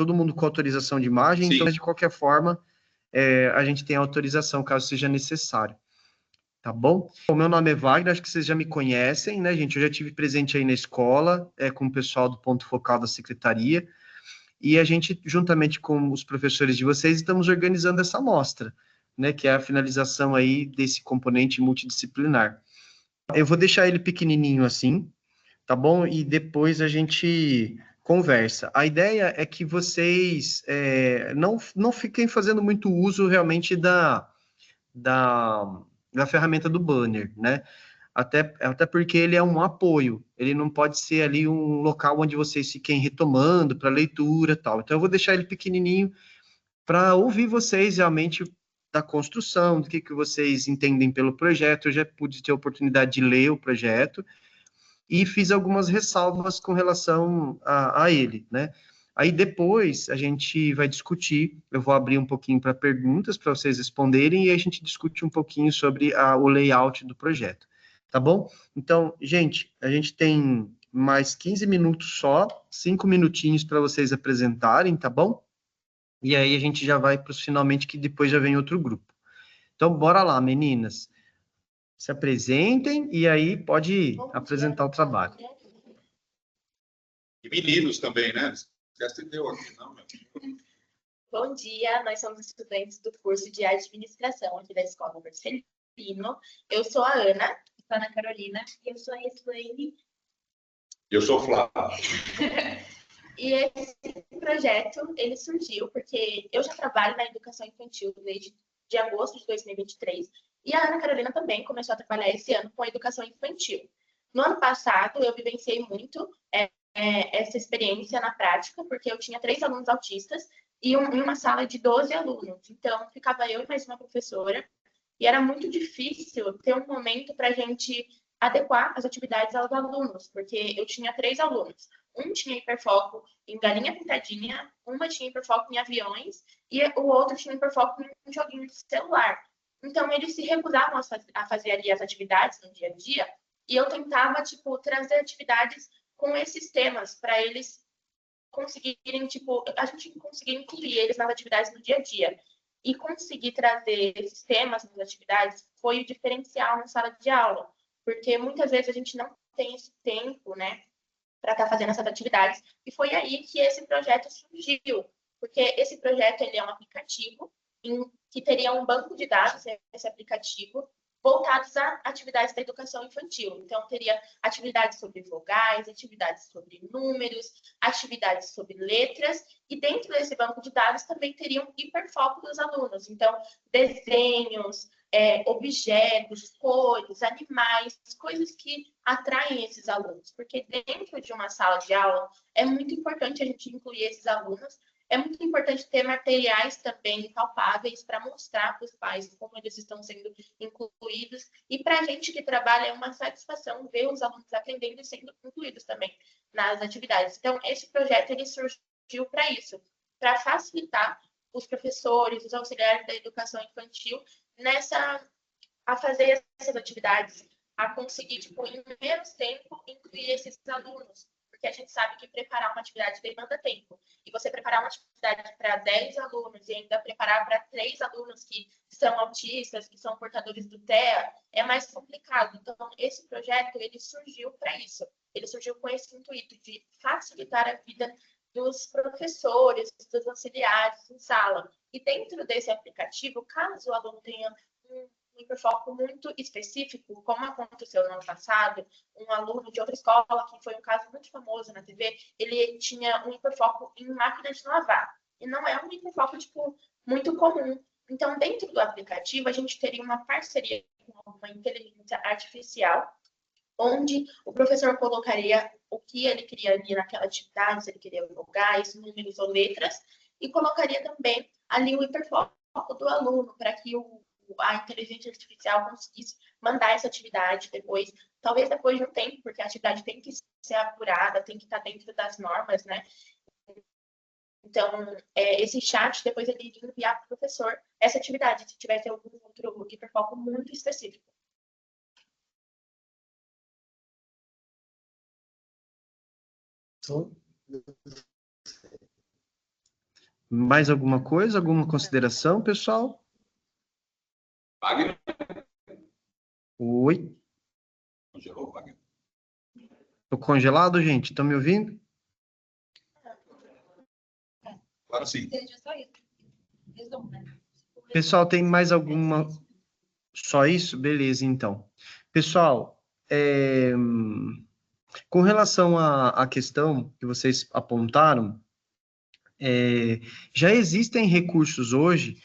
todo mundo com autorização de imagem, Sim. então, de qualquer forma, a gente tem autorização, caso seja necessário. Tá bom? O meu nome é Wagner, acho que vocês já me conhecem, né, gente? Eu já tive presente aí na escola, com o pessoal do ponto focal da secretaria, e a gente, juntamente com os professores de vocês, estamos organizando essa mostra, né, que é a finalização aí desse componente multidisciplinar. Eu vou deixar ele pequenininho assim, tá bom? E depois a gente conversa. A ideia é que vocês não fiquem fazendo muito uso realmente da ferramenta do banner, né? Até porque ele é um apoio, ele não pode ser ali um local onde vocês fiquem retomando para leitura e tal. Então, eu vou deixar ele pequenininho para ouvir vocês realmente da construção, do que vocês entendem pelo projeto. Eu já pude ter a oportunidade de ler o projeto e fiz algumas ressalvas com relação a ele, né? Aí depois a gente vai discutir, eu vou abrir um pouquinho para perguntas para vocês responderem e a gente discute um pouquinho sobre o layout do projeto, tá bom? Então, gente, a gente tem mais 15 minutos só, 5 minutinhos para vocês apresentarem, tá bom? E aí a gente já vai para os finalmente, que depois já vem outro grupo. Então, bora lá, meninas. Se apresentem e aí pode apresentar o trabalho. E meninos também, né? Esquece de eu aqui, não, meu. Bom dia, nós somos estudantes do curso de Administração aqui da Escola Marcelino. Eu sou a Ana, sou a Ana Carolina, e eu sou a Eslaine. Eu sou o Flávio. E esse projeto, ele surgiu porque eu já trabalho na educação infantil desde de agosto de 2023, e a Ana Carolina também começou a trabalhar esse ano com a educação infantil. No ano passado, eu vivenciei muito essa experiência na prática, porque eu tinha 3 alunos autistas e em uma sala de 12 alunos. Então, ficava eu e mais uma professora, e era muito difícil ter um momento para a gente adequar as atividades aos alunos, porque eu tinha 3 alunos. Um tinha hiperfoco em galinha pintadinha, uma tinha hiperfoco em aviões, e o outro tinha hiperfoco em um joguinho de celular. Então, eles se recusavam a fazer ali as atividades no dia a dia, e eu tentava, tipo, trazer atividades com esses temas, para eles conseguirem, tipo, a gente conseguir incluir eles nas atividades no dia a dia. E conseguir trazer esses temas nas atividades foi o diferencial na sala de aula, porque muitas vezes a gente não tem esse tempo, né, para estar fazendo essas atividades. E foi aí que esse projeto surgiu, porque esse projeto ele é um aplicativo que teria um banco de dados, esse aplicativo, voltados a atividades da educação infantil. Então, teria atividades sobre vogais, atividades sobre números, atividades sobre letras, e dentro desse banco de dados também teria um hiperfoco dos alunos. Então, desenhos, objetos, cores, animais, coisas que atraem esses alunos. Porque dentro de uma sala de aula é muito importante a gente incluir esses alunos. É muito importante ter materiais também palpáveis para mostrar para os pais como eles estão sendo incluídos. E para a gente que trabalha, é uma satisfação ver os alunos aprendendo e sendo incluídos também nas atividades. Então, esse projeto ele surgiu para isso, para facilitar os professores, os auxiliares da educação infantil a fazer essas atividades, a conseguir, tipo, em menos tempo, incluir esses alunos. Porque a gente sabe que preparar uma atividade demanda tempo. E você preparar uma atividade para 10 alunos e ainda preparar para 3 alunos que são autistas, que são portadores do TEA, é mais complicado. Então, esse projeto, ele surgiu para isso. Ele surgiu com esse intuito de facilitar a vida dos professores, dos auxiliares em sala. E dentro desse aplicativo, caso o aluno tenha um hiperfoco muito específico, como aconteceu no ano passado, um aluno de outra escola, que foi um caso muito famoso na TV, ele tinha um hiperfoco em máquina de lavar. E não é um hiperfoco, tipo, muito comum. Então, dentro do aplicativo, a gente teria uma parceria com uma inteligência artificial, onde o professor colocaria o que ele queria ali naquela atividade, se ele queria vogais, números ou letras, e colocaria também ali o hiperfoco do aluno, para que a inteligência artificial conseguisse mandar essa atividade depois, talvez depois de um tempo, porque a atividade tem que ser apurada, tem que estar dentro das normas, né? Então, esse chat, depois ele iria enviar para o professor essa atividade, se tivesse algum outro hiperfoco muito específico. Mais alguma coisa? Alguma consideração, pessoal? Wagner? Oi? Congelou, Wagner? Tô congelado, gente? Estão me ouvindo? Claro, sim. Pessoal, tem mais alguma... Só isso? Beleza, então. Pessoal, com relação à questão que vocês apontaram, já existem recursos hoje,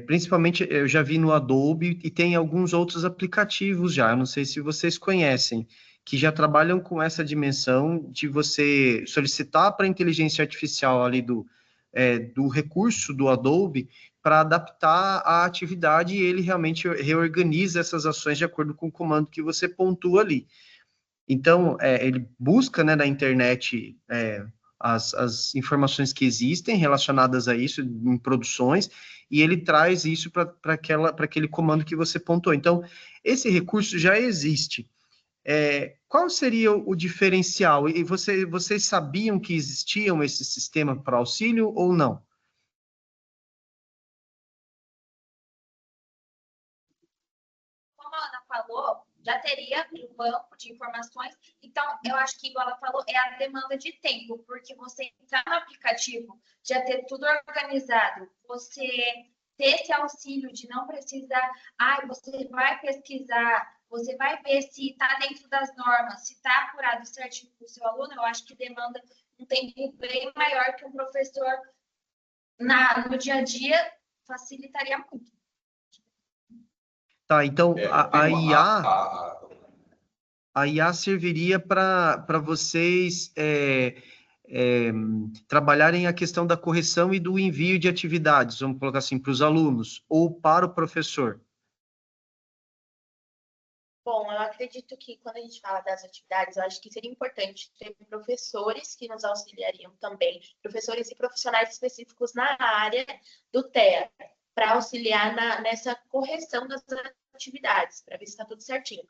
principalmente eu já vi no Adobe e tem alguns outros aplicativos já, eu não sei se vocês conhecem, que já trabalham com essa dimensão de você solicitar para a inteligência artificial ali do recurso do Adobe para adaptar a atividade e ele realmente reorganiza essas ações de acordo com o comando que você pontua ali. Então, ele busca, né, na internet as informações que existem relacionadas a isso em produções e ele traz isso para aquele comando que você pontuou. Então, esse recurso já existe. Qual seria o diferencial? E vocês sabiam que existiam esse sistema para auxílio ou não? Como a Ana falou, já teria um banco de informações. Então, eu acho que, igual ela falou, é a demanda de tempo, porque você entrar no aplicativo, já ter tudo organizado, você ter esse auxílio de não precisar, você vai pesquisar, você vai ver se está dentro das normas, se está apurado certinho com o seu aluno, eu acho que demanda um tempo bem maior que um professor no dia a dia, facilitaria muito. Tá, então Tem a IA serviria para vocês trabalharem a questão da correção e do envio de atividades, vamos colocar assim, para os alunos ou para o professor. Bom, eu acredito que quando a gente fala das atividades, eu acho que seria importante ter professores que nos auxiliariam também, professores e profissionais específicos na área do TEA, para auxiliar nessa correção das atividades, para ver se está tudo certinho.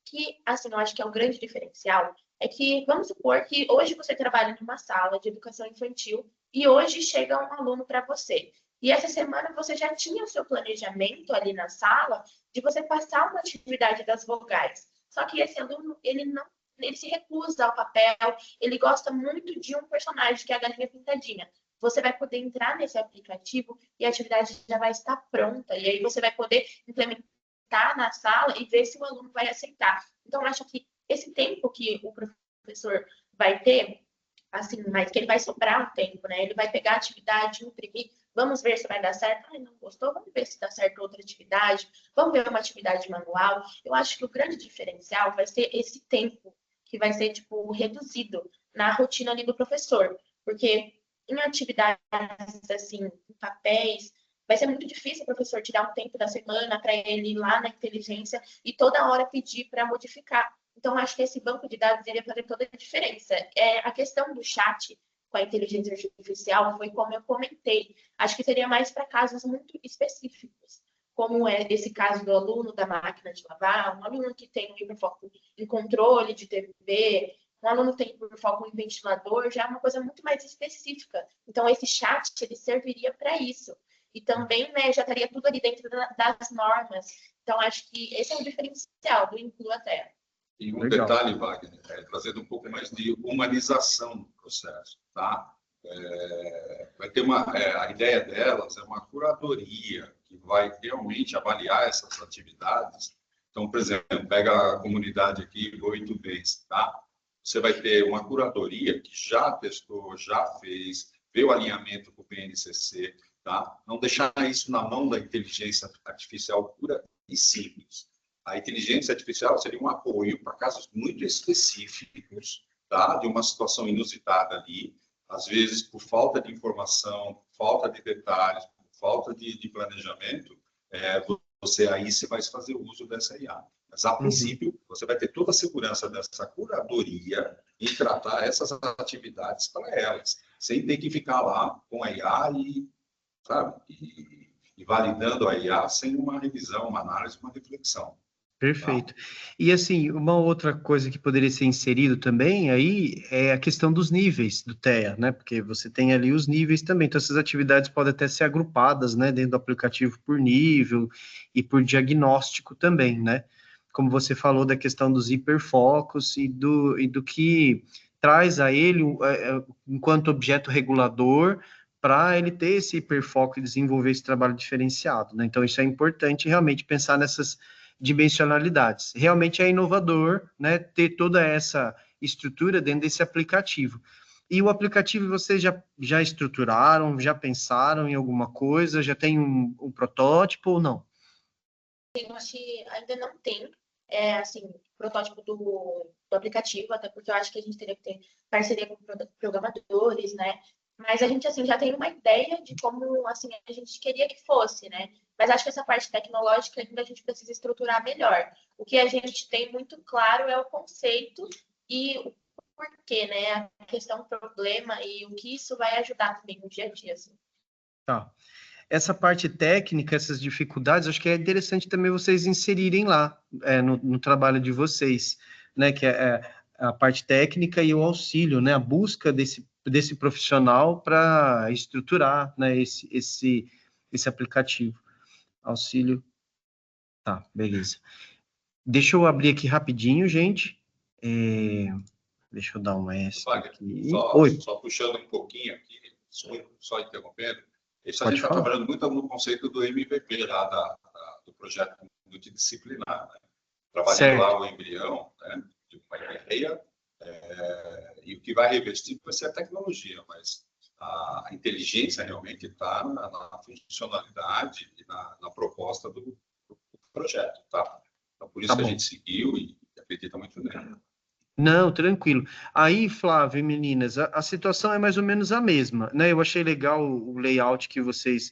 Que, assim, eu acho que é um grande diferencial, é que, vamos supor que hoje você trabalha numa sala de educação infantil e hoje chega um aluno para você. E essa semana você já tinha o seu planejamento ali na sala de você passar uma atividade das vogais. Só que esse aluno, ele se recusa ao papel, ele gosta muito de um personagem que é a galinha pintadinha. Você vai poder entrar nesse aplicativo e a atividade já vai estar pronta. E aí você vai poder implementar na sala e ver se o aluno vai aceitar. Então, eu acho que esse tempo que o professor vai ter, assim, mas que ele vai sobrar um tempo, né? Ele vai pegar a atividade, imprimir, vamos ver se vai dar certo. Ai, não gostou? Vamos ver se dá certo outra atividade. Vamos ver uma atividade manual. Eu acho que o grande diferencial vai ser esse tempo que vai ser, tipo, reduzido na rotina ali do professor. Porque em atividades, assim, em papéis, vai ser muito difícil o professor tirar um tempo da semana para ele ir lá na inteligência e toda hora pedir para modificar. Então, acho que esse banco de dados iria fazer toda a diferença. A questão do chat com a inteligência artificial foi como eu comentei. Acho que seria mais para casos muito específicos, como é esse caso do aluno da máquina de lavar, um aluno que tem um hiperfoco em controle de TV, um aluno que tem hiperfoco em ventilador, já é uma coisa muito mais específica. Então, esse chat, ele serviria para isso. E também, né, já estaria tudo ali dentro das normas. Então, acho que esse é o diferencial do Inclua até. E um Legal. detalhe, Wagner, trazendo um pouco mais de humanização do processo, tá? Vai ter a ideia delas é uma curadoria que vai realmente avaliar essas atividades. Então, por exemplo, pega a comunidade aqui 8 vezes, tá? Você vai ter uma curadoria que já testou, já fez, vê o alinhamento com o BNCC, tá? Não deixar isso na mão da inteligência artificial pura e simples. A inteligência artificial seria um apoio para casos muito específicos, tá? De uma situação inusitada ali, às vezes por falta de informação, falta de detalhes, falta de planejamento, você vai fazer uso dessa IA. Mas, a princípio, você vai ter toda a segurança dessa curadoria em tratar essas atividades para elas, sem ter que ficar lá com a IA sabe? E validando a IA sem uma revisão, uma análise, uma reflexão. Perfeito. E assim, uma outra coisa que poderia ser inserido também aí é a questão dos níveis do TEA, né? Porque você tem ali os níveis também. Então, essas atividades podem até ser agrupadas, né, dentro do aplicativo por nível e por diagnóstico também, né? Como você falou da questão dos hiperfocos e do que traz a ele, enquanto objeto regulador, para ele ter esse hiperfoco e desenvolver esse trabalho diferenciado, né? Então, isso é importante realmente pensar nessas dimensionalidades. Realmente é inovador, né, ter toda essa estrutura dentro desse aplicativo. E o aplicativo vocês já estruturaram, já pensaram em alguma coisa, já tem um protótipo ou não? Eu acho que ainda não tem, assim, protótipo do aplicativo, até porque eu acho que a gente teria que ter parceria com programadores, né? Mas a gente, assim, já tem uma ideia de como, assim, a gente queria que fosse, né? Mas acho que essa parte tecnológica ainda a gente precisa estruturar melhor. O que a gente tem muito claro é o conceito e o porquê, né? A questão, o problema e o que isso vai ajudar também no dia a dia, assim. Tá. Essa parte técnica, essas dificuldades, acho que é interessante também vocês inserirem lá, no trabalho de vocês, né, que é a parte técnica e o auxílio, né, a busca desse profissional para estruturar, né, esse aplicativo. Auxílio, tá, beleza. Deixa eu abrir aqui rapidinho, gente. Deixa eu dar um S Wagner, aqui. só, Oi, só puxando um pouquinho aqui, só interrompendo, isso a gente pode está falar? trabalhando muito no conceito do MVP lá do projeto multidisciplinar, né? Trabalhando Certo, lá o embrião, né, de uma ideia, e o que vai revestir vai ser a tecnologia, mas a inteligência realmente está na funcionalidade e na proposta do projeto, tá? Então, por isso tá que a bom. gente seguiu e acredita muito nele. Não, tranquilo. Aí, Flávio e meninas, a situação é mais ou menos a mesma, né? Eu achei legal o layout que vocês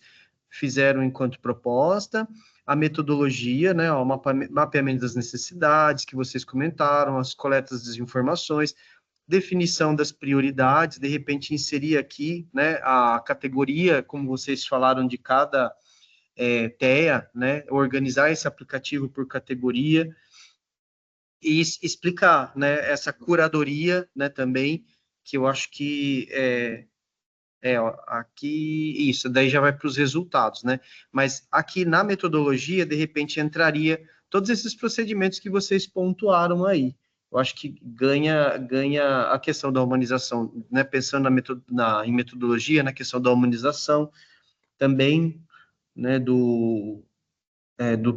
fizeram enquanto proposta, a metodologia, né? O mapeamento das necessidades que vocês comentaram, as coletas das informações, definição das prioridades, de repente inserir aqui, né, a categoria, como vocês falaram, de cada TEA, né? Organizar esse aplicativo por categoria e explicar, né, essa curadoria, né, também, que eu acho que ó, aqui, isso, daí já vai para os resultados, né, mas aqui na metodologia, de repente, entraria todos esses procedimentos que vocês pontuaram aí. Eu acho que ganha a questão da humanização, né, pensando em metodologia, na questão da humanização, também, né, do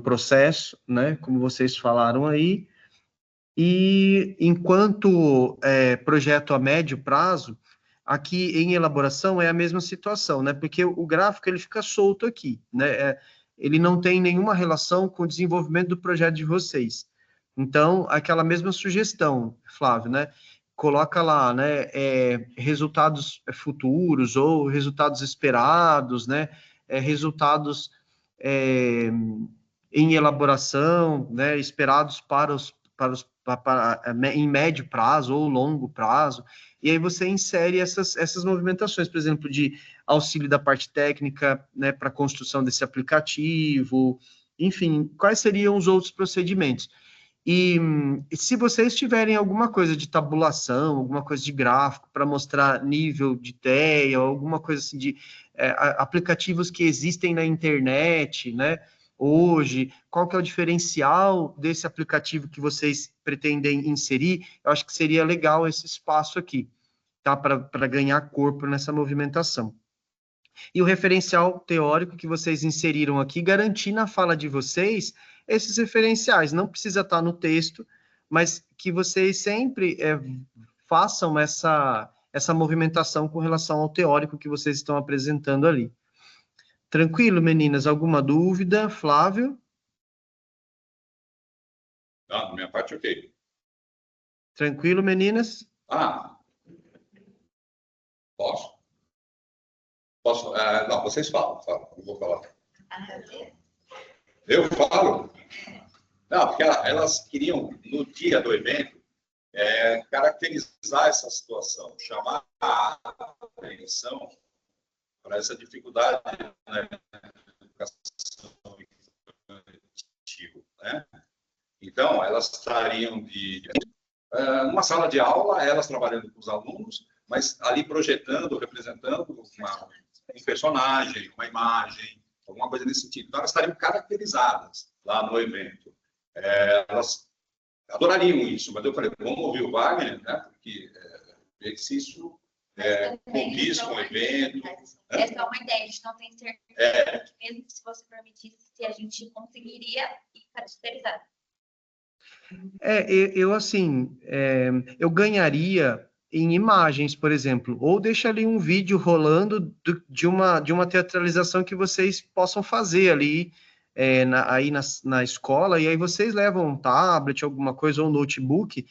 processo, né, como vocês falaram aí. E enquanto projeto a médio prazo, aqui em elaboração é a mesma situação, né? Porque o gráfico ele fica solto aqui, né? Ele não tem nenhuma relação com o desenvolvimento do projeto de vocês. Então, aquela mesma sugestão, Flávio, né? Coloca lá, né? Resultados futuros ou resultados esperados, né? Resultados é, em elaboração, né? Esperados em médio prazo ou longo prazo, e aí você insere essas movimentações, por exemplo, de auxílio da parte técnica, né, para a construção desse aplicativo, enfim, quais seriam os outros procedimentos? E se vocês tiverem alguma coisa de tabulação, alguma coisa de gráfico para mostrar nível de TEA, alguma coisa assim de aplicativos que existem na internet, né? Hoje, qual que é o diferencial desse aplicativo que vocês pretendem inserir? Eu acho que seria legal esse espaço aqui, tá? Para ganhar corpo nessa movimentação. E o referencial teórico que vocês inseriram aqui, garantir na fala de vocês esses referenciais. Não precisa estar no texto, mas que vocês sempre façam essa movimentação com relação ao teórico que vocês estão apresentando ali. Tranquilo, meninas? Alguma dúvida? Flávio? Ah, da minha parte, ok. Tranquilo, meninas? Ah, posso? Posso? Não, vocês falam, eu vou falar. Eu falo? Não, porque elas queriam, no dia do evento, caracterizar essa situação, chamar a atenção para essa dificuldade na educação infantil, né? Então, elas estariam numa sala de aula, elas trabalhando com os alunos, mas ali projetando, representando um personagem, uma imagem, alguma coisa nesse sentido. Então, elas estariam caracterizadas lá no evento. Elas adorariam isso, mas eu falei, vamos ouvir o Wagner, né? Porque ver se isso condiz com o evento. Essa é uma ideia, a gente não tem certeza que mesmo se você permitisse, se a gente conseguiria ir caracterizado. Eu assim, eu ganharia em imagens, por exemplo, ou deixa ali um vídeo rolando de uma teatralização que vocês possam fazer ali aí na escola, e aí vocês levam um tablet, alguma coisa, ou um notebook,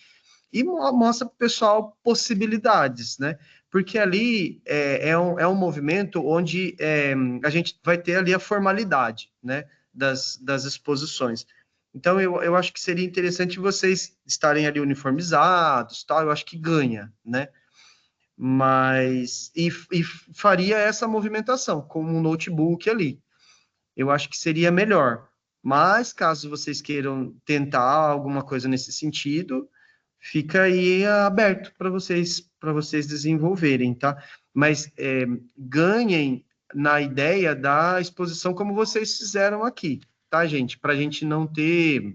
e mostra para o pessoal possibilidades, né? Porque ali é um movimento onde a gente vai ter ali a formalidade, né? Das exposições. Então, eu acho que seria interessante vocês estarem ali uniformizados, tal, eu acho que ganha, né? Mas, e faria essa movimentação, com um notebook ali. Eu acho que seria melhor. Mas, caso vocês queiram tentar alguma coisa nesse sentido, fica aí aberto para vocês desenvolverem, tá? Mas ganhem na ideia da exposição como vocês fizeram aqui, tá, gente? Para a gente não ter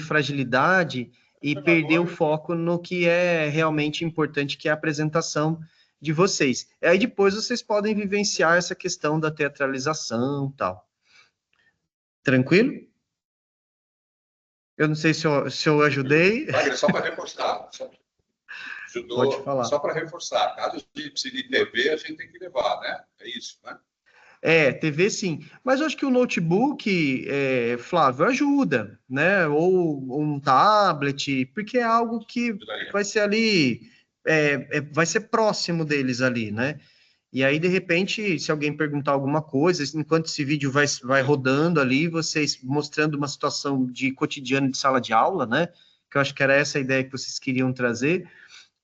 fragilidade e perder o foco no que é realmente importante, que é a apresentação de vocês. Aí depois vocês podem vivenciar essa questão da teatralização e tal. Tranquilo? Eu não sei se eu ajudei. Wagner, só para reforçar. Ajudou, Pode falar. só para reforçar. Caso a gente precise de TV, a gente tem que levar, né? É isso, né? TV sim. Mas eu acho que o notebook, Flávio, ajuda, né? Ou um tablet, porque é algo que vai ser ali, vai ser próximo deles ali, né? E aí, de repente, se alguém perguntar alguma coisa, enquanto esse vídeo vai rodando ali, vocês mostrando uma situação de cotidiano de sala de aula, né? Que eu acho que era essa a ideia que vocês queriam trazer,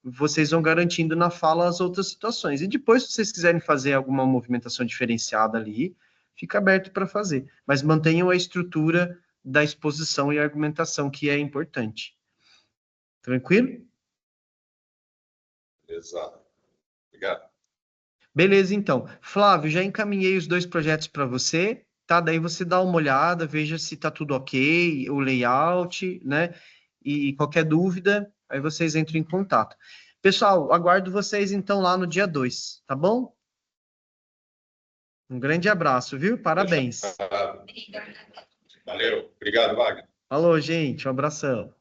vocês vão garantindo na fala as outras situações. E depois, se vocês quiserem fazer alguma movimentação diferenciada ali, fica aberto para fazer. Mas mantenham a estrutura da exposição e argumentação, que é importante. Tranquilo? Exato. Obrigado. Beleza, então. Flávio, já encaminhei os 2 projetos para você, tá? Daí você dá uma olhada, veja se tá tudo ok, o layout, né? E qualquer dúvida, aí vocês entram em contato. Pessoal, aguardo vocês então lá no dia 2, tá bom? Um grande abraço, viu? Parabéns. Valeu. Obrigado, Wagner. Falou, gente. Um abração.